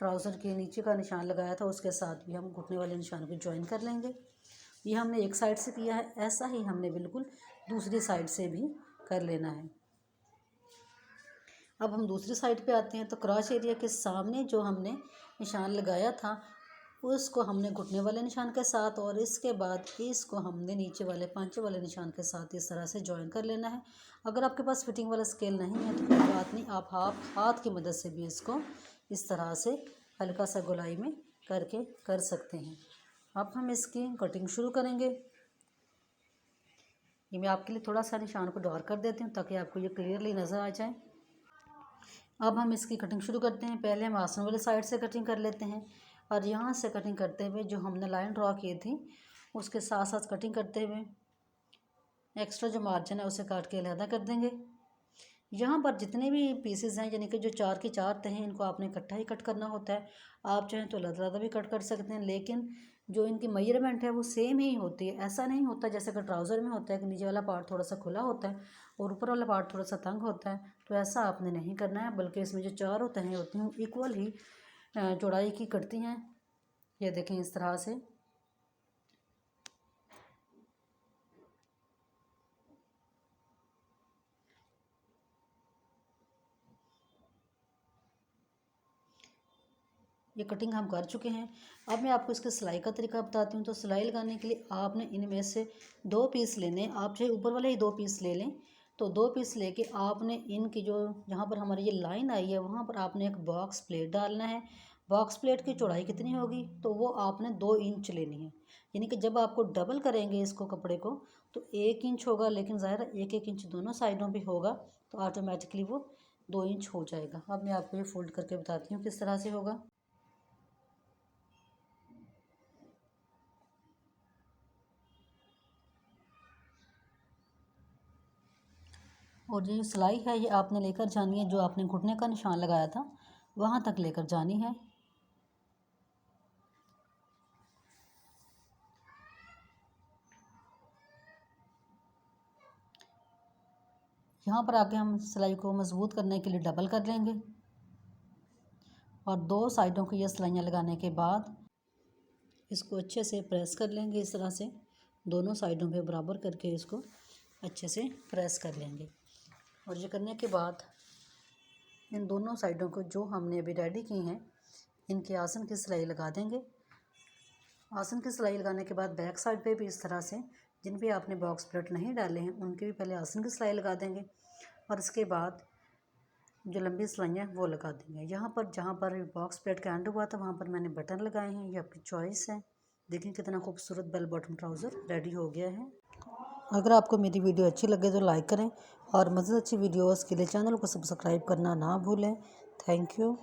Trouser के नीचे का निशान लगाया था उसके साथ भी हम घुटने वाले निशान को ज्वाइन कर लेंगे। ये हमने एक साइड से किया है, ऐसा ही हमने बिल्कुल दूसरी साइड से भी कर लेना है। अब हम दूसरी साइड पे आते हैं तो क्रॉच एरिया के सामने जो हमने निशान लगाया था उसको हमने घुटने वाले निशान के साथ और इसके बाद इसको हमने नीचे वाले पांचे वाले निशान के साथ इस तरह से ज्वाइन कर लेना है। अगर आपके पास फिटिंग वाला स्केल नहीं है तो कोई बात नहीं, आप हाथ की मदद से भी इसको इस तरह से हल्का सा गोलाई में करके कर सकते हैं। अब हम इसकी कटिंग शुरू करेंगे। ये मैं आपके लिए थोड़ा सा निशान को डार्क कर देती हूँ ताकि आपको ये क्लियरली नज़र आ जाए। अब हम इसकी कटिंग शुरू करते हैं। पहले हम आसन वाले साइड से कटिंग कर लेते हैं और यहाँ से कटिंग करते हुए जो हमने लाइन ड्रॉ की थी उसके साथ साथ कटिंग करते हुए एक्स्ट्रा जो मार्जिन है उसे काट के अलहदा कर देंगे। यहाँ पर जितने भी पीसेस हैं यानी कि जो 4 की 4 तह हैं इनको आपने इकट्ठा ही कट करना होता है। आप चाहें तो अलग-अलग भी कट कर सकते हैं, लेकिन जो इनकी मेजरमेंट है वो सेम ही होती है। ऐसा नहीं होता जैसे कि ट्राउज़र में होता है कि नीचे वाला पार्ट थोड़ा सा खुला होता है और ऊपर वाला पार्ट थोड़ा सा तंग होता है, तो ऐसा आपने नहीं करना है, बल्कि इसमें जो चारों तहें होती हैं इक्वल ही चौड़ाई की कटती हैं। ये देखें इस तरह से। ये कटिंग हम कर चुके हैं। अब मैं आपको इसके सिलाई का तरीका बताती हूँ। तो सिलाई लगाने के लिए आपने इनमें से 2 पीस लेने हैं। आप चाहे ऊपर वाले ही 2 पीस ले लें, तो 2 पीस लेके आपने इनकी जो जहाँ पर हमारी ये लाइन आई है वहाँ पर आपने एक बॉक्स प्लेट डालना है। बॉक्स प्लेट की चौड़ाई कितनी होगी तो वो आपने 2 इंच लेनी है। यानी कि जब आपको डबल करेंगे इसको कपड़े को तो 1 इंच होगा, लेकिन ज़ाहिर है 1-1 इंच दोनों साइडों पर होगा तो ऑटोमेटिकली वो 2 इंच हो जाएगा। अब मैं आपको ये फोल्ड करके बताती हूँ किस तरह से होगा। और ये सिलाई है ये आपने लेकर जानी है, जो आपने घुटने का निशान लगाया था वहाँ तक लेकर जानी है। यहाँ पर आके हम सिलाई को मज़बूत करने के लिए डबल कर लेंगे और 2 साइडों की ये सिलाइयाँ लगाने के बाद इसको अच्छे से प्रेस कर लेंगे। इस तरह से दोनों साइडों पे बराबर करके इसको अच्छे से प्रेस कर लेंगे। और ये करने के बाद इन दोनों साइडों को जो हमने अभी रेडी की हैं इनके आसन की सिलाई लगा देंगे। आसन की सिलाई लगाने के बाद बैक साइड पे भी इस तरह से जिन पे आपने बॉक्स प्लेट नहीं डाले हैं उनके भी पहले आसन की सिलाई लगा देंगे और इसके बाद जो लंबी सिलाइयाँ वो लगा देंगे। यहाँ पर जहाँ पर बॉक्स प्लेट का एंड हुआ था वहाँ पर मैंने बटन लगाए हैं, ये आपकी चॉइस है। देखिए कितना खूबसूरत बेल बॉटम ट्राउज़र रेडी हो गया है। अगर आपको मेरी वीडियो अच्छी लगे तो लाइक करें और मज़ीद अच्छी वीडियोज़ के लिए चैनल को सब्सक्राइब करना ना भूलें। Thank you.